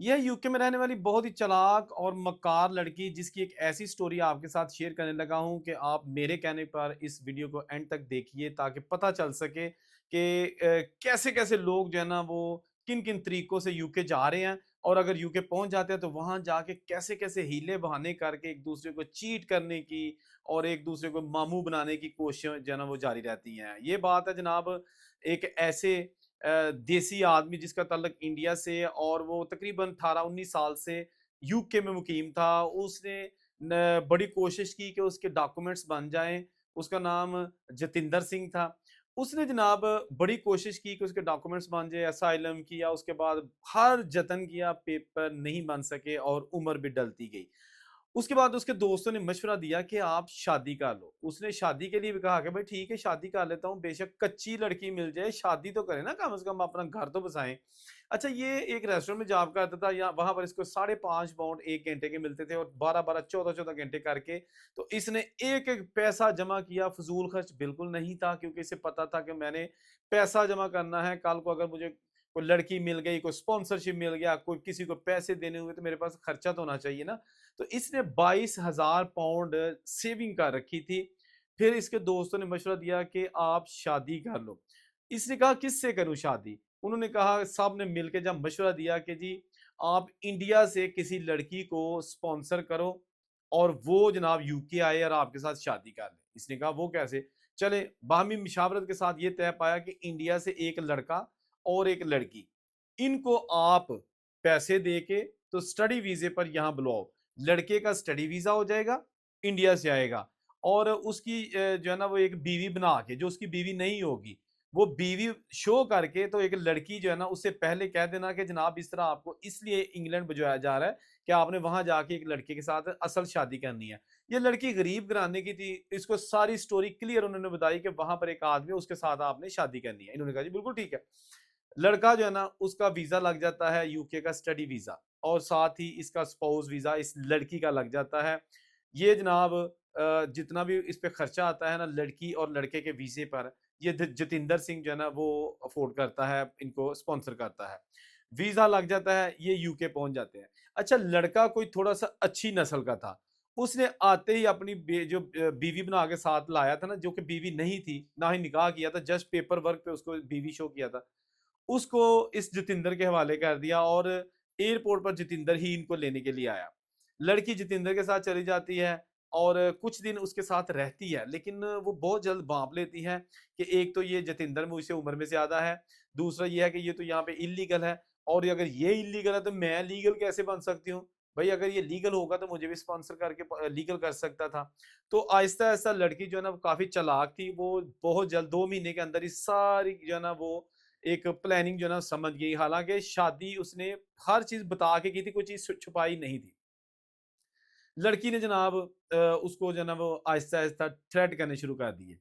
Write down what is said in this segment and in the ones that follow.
यह यूके में रहने वाली बहुत ही चालाक और मक्कार लड़की जिसकी एक ऐसी स्टोरी आपके साथ शेयर करने लगा हूं कि आप मेरे कहने पर इस वीडियो को एंड तक देखिए ताकि पता चल सके कि कैसे कैसे लोग जो है ना वो किन किन तरीकों से यूके जा रहे हैं और अगर यूके पहुंच जाते हैं तो वहां जाके कैसे कैसे हीले बहाने करके एक दूसरे को चीट करने की और एक दूसरे को मामू बनाने की कोशिश जो है ना वो जारी रहती हैं। ये बात है जनाब एक ऐसे देसी आदमी जिसका तल्लक इंडिया से है और वो तकरीबन 18-19 साल से यूके में मुकीम था। उसने बड़ी कोशिश की कि उसके डॉक्यूमेंट्स बन जाएं। उसका नाम जतिंदर सिंह था। उसने जनाब बड़ी कोशिश की कि उसके डॉक्यूमेंट्स बन जाए, असाइलम किया, उसके बाद हर जतन किया, पेपर नहीं बन सके और उम्र भी डलती गई। उसके बाद उसके दोस्तों ने मशवरा दिया कि आप शादी कर लो। उसने शादी के लिए भी कहा कि भाई ठीक है शादी कर लेता हूँ, बेशक कच्ची लड़की मिल जाए, शादी तो करें ना, कम से कम अपना घर तो बसाएँ। अच्छा ये एक रेस्टोरेंट में जॉब करता था या वहाँ पर इसको 5.5 पाउंड 1 घंटे के मिलते थे और 12-12, 14-14 घंटे करके तो इसने एक-एक पैसा जमा किया, फ़िज़ूल खर्च बिल्कुल नहीं था क्योंकि इसे पता था कि मैंने पैसा जमा करना है, कल को अगर मुझे कोई लड़की मिल गई, कोई स्पॉन्सरशिप मिल गया, कोई किसी को पैसे देने हुए तो मेरे पास खर्चा तो होना चाहिए ना। तो इसने 22,000 पाउंड सेविंग कर रखी थी। फिर इसके दोस्तों ने मशवरा दिया कि आप शादी कर लो। इसने कहा किससे करूँ शादी? उन्होंने कहा सब ने मिलके जब मशवरा दिया कि जी आप इंडिया से किसी लड़की को स्पॉन्सर करो और वो जनाब यूके आए और आपके साथ शादी कर ले। इसने कहा वो कैसे? चले बाहमी मशावरत के साथ ये तय पाया कि इंडिया से एक लड़का और एक लड़की, इनको आप पैसे दे के तो स्टडी वीज़े पर यहाँ बुलवाओ। लड़के का स्टडी वीज़ा हो जाएगा, इंडिया से आएगा और उसकी जो है ना वो एक बीवी बना के, जो उसकी बीवी नहीं होगी, वो बीवी शो करके तो एक लड़की जो है ना उससे पहले कह देना कि जनाब इस तरह आपको इसलिए इंग्लैंड भिजवाया जा रहा है कि आपने वहाँ जाके एक लड़के के साथ असल शादी करनी है। ये लड़की गरीब घराने की थी, इसको सारी स्टोरी क्लियर उन्होंने बताई कि वहाँ पर एक आदमी है उसके साथ आपने शादी करनी है। इन्होंने कहा जी बिल्कुल ठीक है। लड़का जो है ना उसका वीज़ा लग जाता है यूके का स्टडी वीज़ा और साथ ही इसका स्पाउस वीज़ा इस लड़की का लग जाता है। ये जनाब जितना भी इस पे खर्चा आता है ना लड़की और लड़के के वीज़े पर, ये ज जतिंदर सिंह जो है ना वो अफ़ोर्ड करता है, इनको स्पॉन्सर करता है। वीज़ा लग जाता है, ये यूके पहुँच जाते हैं। अच्छा लड़का कोई थोड़ा-सा अच्छी नस्ल का था। उसने आते ही अपनी बीवी बना के साथ लाया था ना, जो कि बीवी नहीं थी, ना ही निकाह किया था, जस्ट पेपर वर्क पे उसको बीवी शो किया था। उसको इस जतिंदर के हवाले कर दिया और एयरपोर्ट पर जतिंदर ही इनको लेने के लिए आया। लड़की जतिंदर के साथ चली जाती है और कुछ दिन उसके साथ रहती है, लेकिन वो बहुत जल्द भाँप लेती है कि एक तो ये जतिंदर मुझसे उम्र में ज़्यादा है, दूसरा ये है कि ये तो यहाँ पे इल्लीगल है और अगर ये इल्लीगल है तो मैं लीगल कैसे बन सकती हूँ? भई अगर ये लीगल होगा तो मुझे भी स्पॉन्सर करके लीगल कर सकता था। तो आहिस्ता-आहिस्ता लड़की जो है ना वो काफ़ी चालाक थी, वो बहुत जल्द 2 महीने के अंदर ही सारी जो है ना वो एक प्लानिंग जो है ना समझ गई। हालाँकि शादी उसने हर चीज़ बता के की थी, कोई चीज़ छुपाई नहीं थी। लड़की ने जनाब उसको जो है ना वो आहिस्ता-आहिस्ता थ्रेट करने शुरू कर दिए।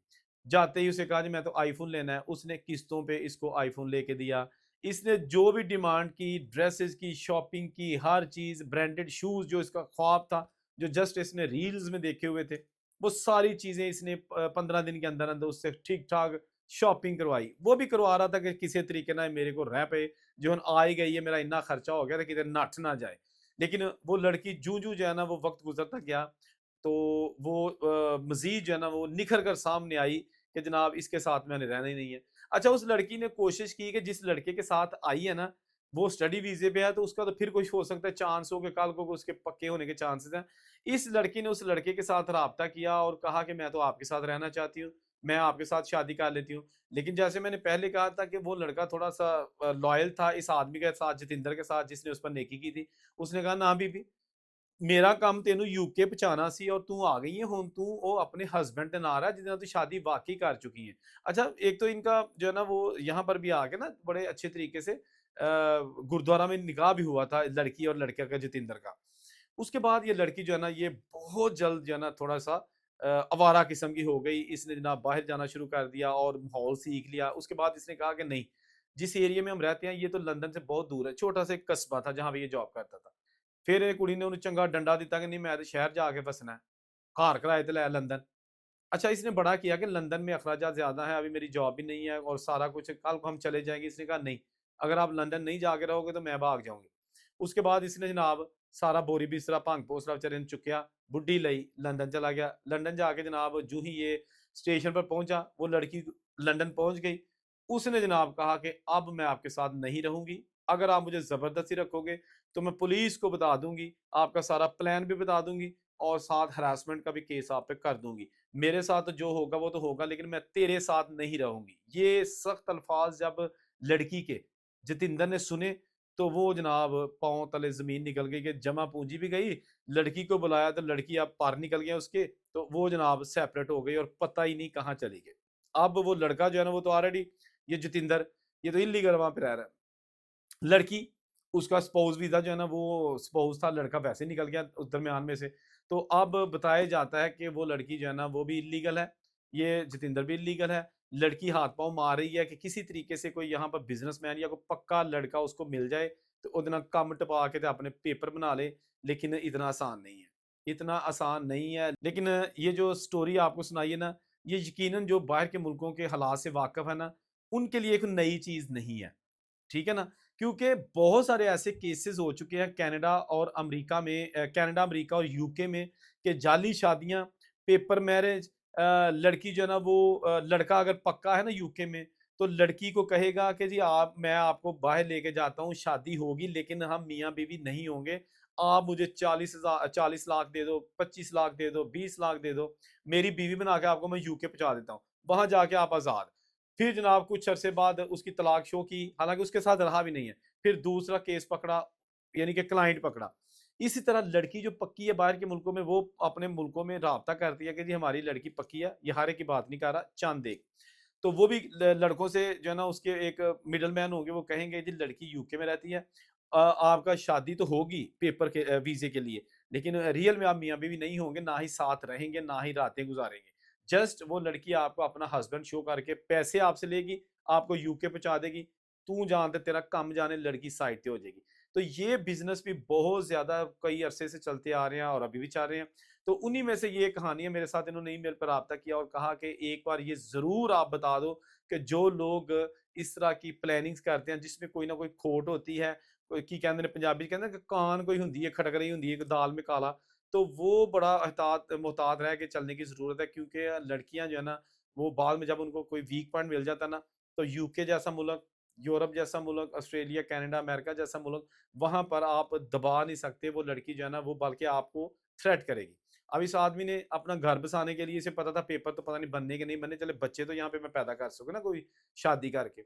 जाते ही उसे कहा जी मैं तो आईफ़ोन लेना है, उसने किस्तों पे इसको आईफ़ोन लेके दिया। इसने जो भी डिमांड की, ड्रेसेस की, शॉपिंग की, हर चीज़, ब्रांडेड शूज़ जो इसका ख्वाब था, जो जस्ट इसने रील्स में देखे हुए थे, वो सारी चीज़ें इसने 15 दिन के अंदर-अंदर उससे ठीक-ठाक शॉपिंग करवाई। वो भी करवा रहा था कि किसी तरीके ना मेरे को रह पे, जो आ ही गई है, मेरा इतना खर्चा हो गया था, किधर नठ ना जाए। लेकिन वो लड़की जूं-जूं जो है ना वो वक़्त गुज़रता गया, तो वो मज़ीद जो है ना वो निखर कर सामने आई कि जनाब इसके साथ मैंने रहना ही नहीं है। अच्छा उस लड़की ने कोशिश की कि जिस लड़के के साथ आई है ना, वो स्टडी वीज़े पे है तो उसका तो फिर कुछ हो सकता है चांस हो कि कल को उसके पक्के होने के चांसेस हैं। इस लड़की ने उस लड़के के साथ राब्ता किया और कहा कि मैं तो आपके साथ रहना चाहती हूँ, मैं आपके साथ शादी कर लेती हूँ। लेकिन जैसे मैंने पहले कहा था कि वो लड़का थोड़ा-सा लॉयल था इस आदमी के साथ, जतिंदर के साथ जिसने उस पर नेकी की थी। उसने कहा ना बीबी मेरा काम तेनू यूके पहुँचाना सी और तू आ गई है हुण तू ओ अपने हस्बैंड दे नाल रह जिहदे नाल तू शादी वाक़ई कर चुकी है। अच्छा एक तो इनका जो है ना वो यहाँ पर भी आके ना बड़े अच्छे तरीके से गुरुद्वारा में निकाह भी हुआ था लड़की और लड़के का जतिंदर का। उसके बाद ये लड़की जो है ना ये बहुत जल्द जो है ना थोड़ा-सा आवारा किस्म की हो गई। इसने जनाब बाहर जाना शुरू कर दिया और माहौल सीख लिया। उसके बाद इसने कहा कि नहीं, जिस एरिया में हम रहते हैं ये तो लंदन से बहुत दूर है। छोटा-सा एक कस्बा था जहाँ पे ये जॉब करता था। फिर ਇਹ ਕੁੜੀ ਨੇ ਉਹਨੂੰ ਚੰਗਾ ਡੰਡਾ ਦਿੱਤਾ कि नहीं मैं तो शहर जाके बसना है घर किराए ते लै लंदन। अच्छा इसने बड़ा किया कि लंदन में अखराजात ज़्यादा हैं, अभी मेरी जॉब भी नहीं है और सारा कुछ कल को हम चले जाएँगे। इसने कहा नहीं, अगर आप लंदन नहीं जाके रहोगे तो मैं भाग जाऊँगी। उसके बाद इसने जनाब सारा बोरी बिस्तरा भंग पोसला बेचारे ने चुकया, बुड्ढी लई, लंदन चला गया। लंदन जाके जनाब जूं ही ये स्टेशन पर पहुंचा, वो लड़की लंदन पहुंच गई। उसने जनाब कहा कि अब मैं आपके साथ नहीं रहूंगी, अगर आप मुझे जबरदस्ती रखोगे तो मैं पुलिस को बता दूंगी, आपका सारा प्लान भी बता दूंगी और साथ हरासमेंट का भी केस आप पे कर दूंगी। मेरे साथ जो होगा वो तो होगा, लेकिन मैं तेरे साथ नहीं रहूंगी। ये सख्त अल्फाज जब लड़की के जतिंदर ने सुने तो वो जनाब पांव तले जमीन निकल गई कि जमा पूंजी भी गई। लड़की को बुलाया तो लड़की अब पार निकल गया उसके, तो वो जनाब सेपरेट हो गई और पता ही नहीं कहाँ चली गई। अब वो लड़का जो है ना वो तो ऑलरेडी, ये जतिंदर, ये तो इलीगल वहां पे रह रहा है। लड़की, उसका स्पाउस वीज़ा जो है ना वो स्पाउस था, लड़का वैसे निकल गया उस दरमियान में से। तो अब बताया जाता है कि वो लड़की जो है ना वो भी इल्लीगल है, ये जतिंदर भी इल्लीगल है। लड़की हाथ-पाँव मार रही है कि किसी तरीके से कोई यहाँ पर बिज़नेसमैन या कोई पक्का लड़का उसको मिल जाए, तो ਉਹਦੇ ਨਾਲ ਕੰਮ टपा के ते अपने पेपर बना ले, लेकिन इतना आसान नहीं है। इतना आसान नहीं है, लेकिन ये जो स्टोरी आपको सुनाई है ना, ये यकीनन जो बाहर के मुल्कों के हालात से वाकिफ़ है ना, उनके लिए एक नई चीज़ नहीं है। ठीक है ना? क्योंकि बहुत सारे ऐसे केसेस हो चुके हैं कनाडा और अमेरिका में, कनाडा, अमेरिका और यूके में, कि जाली शादियाँ, पेपर मैरिज, लड़की जो है ना वो लड़का अगर पक्का है ना यूके में, तो लड़की को कहेगा कि जी आप, मैं आपको बाहर लेके जाता हूँ, शादी होगी लेकिन हम मियाँ-बीवी नहीं होंगे। आप मुझे 40 लाख दे दो, 25 लाख दे दो, 20 लाख दे दो, मेरी बीवी बना के आपको मैं यूके पहुँचा देता हूँ। वहाँ जाके आप आज़ाद। फिर जनाब कुछ अरसे बाद उसकी तलाक शो की, हालाँकि उसके साथ रहा भी नहीं है। फिर दूसरा केस पकड़ा, यानी कि क्लाइंट पकड़ा। इसी तरह लड़की जो पक्की है बाहर के मुल्कों में, वो अपने मुल्कों में राब्ता करती है कि जी हमारी लड़की पक्की है, ये हर एक की बात नहीं कर रहा, चंद एक। तो वो भी लड़कों से जो है ना उसके एक मिडल मैन होंगे, वो कहेंगे जी लड़की यूके में रहती है, आपका शादी तो होगी पेपर के वीज़े के लिए, लेकिन रियल में आप मियाँ-बीवी नहीं होंगे, ना ही साथ रहेंगे, ना ही रातें गुज़ारेंगे। जस्ट वो लड़की आपको अपना हस्बैंड शो करके पैसे आपसे लेगी, आपको यूके पहुँचा देगी, तू जान ते तेरा कम जाने, लड़की साइड पे हो जाएगी। तो ये बिज़नेस भी बहुत ज़्यादा कई अरसे से चलते आ रहे हैं और अभी भी चल रहे हैं। तो उन्हीं में से ये कहानी है, मेरे साथ इन्होंने ईमेल पर राब्ता किया और कहा कि एक बार ये ज़रूर आप बता दो कि जो लोग इस तरह की प्लानिंग्स करते हैं जिसमें कोई ना कोई खोट होती है, कोई की कहते हैं पंजाबी कहते हैं कि कान कोई हुंदी है, खटक रही हुंदी है दाल में काला, तो वो बड़ा एहतियात मोहतात रह के चलने की ज़रूरत है, क्योंकि लड़कियाँ जो है ना, वो बाद में जब उनको कोई वीक पॉइंट मिल जाता है ना, तो यूके जैसा मुल्क, यूरोप जैसा मुल्क, ऑस्ट्रेलिया, कनाडा, अमेरिका जैसा मुल्क, वहाँ पर आप दबा नहीं सकते वो लड़की जो है ना, वो बल्कि आपको थ्रेट करेगी। अब इस आदमी ने अपना घर बसाने के लिए, इसे पता था पेपर तो पता नहीं बनने के नहीं बनने, चले बच्चे तो यहाँ पे मैं पैदा कर सकूँ ना कोई शादी करके।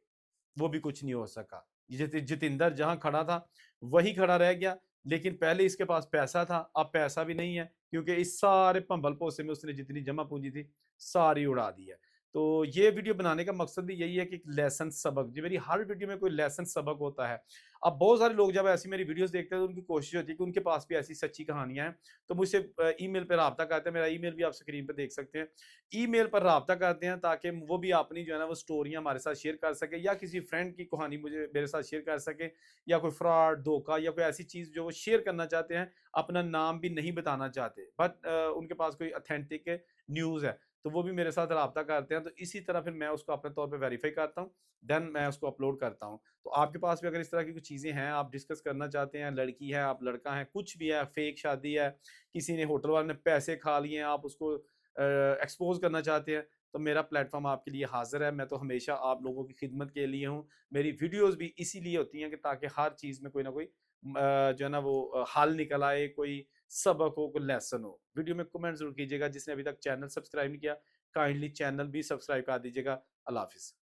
वो भी कुछ नहीं हो सका। जितेंद्र जहाँ खड़ा था, वही खड़ा रह गया, लेकिन पहले इसके पास पैसा था, अब पैसा भी नहीं है, क्योंकि इस सारे भंबल-भोसे में उसने जितनी जमा पूँजी थी, सारी उड़ा दी है। तो ये वीडियो बनाने का मकसद भी यही है कि एक लेसन सबक, जी मेरी हर वीडियो में कोई लेसन सबक होता है। अब बहुत सारे लोग जब ऐसी मेरी वीडियोज़ देखते हैं, तो उनकी कोशिश होती है कि उनके पास भी ऐसी सच्ची कहानियाँ हैं, तो मुझसे ईमेल पे राब्ता करते हैं, मेरा ईमेल भी आप स्क्रीन पे देख सकते हैं। ईमेल पर राब्ता करते हैं ताकि वो भी अपनी जो है ना वो स्टोरियाँ हमारे साथ शेयर कर सके, या किसी फ्रेंड की कहानी मुझे मेरे साथ शेयर कर सके, या कोई फ्रॉड, धोखा या कोई ऐसी चीज़ जो वो शेयर करना चाहते हैं, अपना नाम भी नहीं बताना चाहते, बट उनके पास कोई ऑथेंटिक न्यूज़ है, तो वो भी मेरे साथ राब्ता करते हैं। तो इसी तरह फिर मैं उसको अपने तौर पे वेरीफ़ाई करता हूँ, देन मैं उसको अपलोड करता हूँ। तो आपके पास भी अगर इस तरह की कुछ चीज़ें हैं, आप डिस्कस करना चाहते हैं, लड़की है, आप लड़का हैं, कुछ भी है, फेक शादी है, किसी ने होटल वाले ने पैसे खा लिए हैं, आप उसको एक्सपोज़ करना चाहते हैं, तो मेरा प्लेटफ़ॉर्म आपके लिए हाज़िर है। मैं तो हमेशा आप लोगों की खिदमत के लिए हूँ। मेरी वीडियोज़ भी इसीलिए होती हैं कि ताकि हर चीज़ में कोई ना कोई जो है ना वो हल निकल आए, कोई सबक हो, कोई लेसन हो। वीडियो में कमेंट ज़रूर कीजिएगा। जिसने अभी तक चैनल सब्सक्राइब नहीं किया, काइंडली चैनल भी सब्सक्राइब कर दीजिएगा। अल्लाह हाफ़िज़।